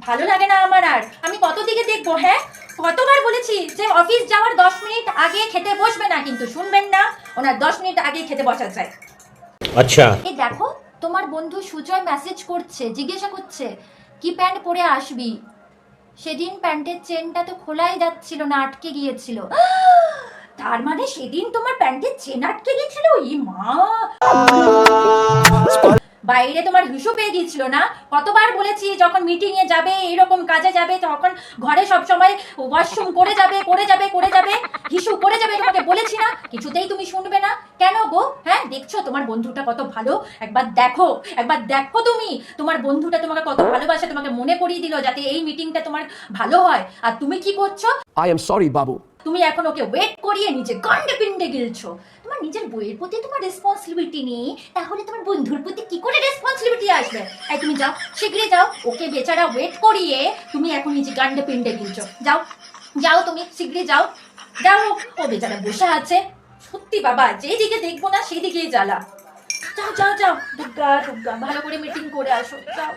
ভালো লাগে না আমার আর। আমি কত দিকে দেখবো? হ্যাঁ, কতবার বলেছি যে অফিস যাওয়ার 10 মিনিট আগে খেতে বসবে না, কিন্তু শুনবেন না। ওনার 10 মিনিট আগে খেতে বসা চাই। আচ্ছা, এই দেখো, তোমার বন্ধু সুজয় মেসেজ করছে, জিজ্ঞাসা করছে কি প্যান্ট পরে আসবি। সেদিন প্যান্টের চেনটা তো খোলাই যাচ্ছিল না, আটকে গিয়েছিল। তার মানে সেদিন তোমার প্যান্টের চেন আটকে গিয়েছিল? ই মা, বাইরে তোমার হিসু পেয়ে গিয়েছিল না? কতবার বলেছি যখন মিটিং এ যাবে, এরকম কাজে যাবে, তখন ঘরে সব সময় ওয়াশরুম করে যাবে হিসু করে যাবে, তোমাকে বলেছি না? কিছুতেই তুমি শুনবে না কেন গো? হ্যাঁ, দেখছো তোমার বন্ধুটা কত ভালো? একবার দেখো তুমি, তোমার বন্ধুটা তোমাকে কত ভালোবাসে, তোমাকে মনে করিয়ে দিল যাতে এই মিটিংটা তোমার ভালো হয়। আর তুমি কি করছো? I am sorry, Babu. তুমি এখন ওকে ওয়েট করিয়ে নিজে গন্ডে পিন্ডে গিলছো। তোমার নিজের বইয়ের প্রতি তোমার রেসপন্সিবিলিটি নেই, তাহলে তোমার বন্ধুর প্রতি কি করে রেসপন্সিবিলিটি আসবে? এই তুমি যাও, শীঘ্রই যাও, ওকে বেচারা ওয়েট করিয়ে তুমি এখন নিজে গন্ডে পিন্ডে গিলছো। যাও তুমি শীঘ্রই যাও। ও বেচারা বসে আছে। সত্যি বাবা, যেদিকে দেখবো না সেদিকেই জ্বালা। যাও দুর্গা, ভালো করে মিটিং করে আসো, যাও।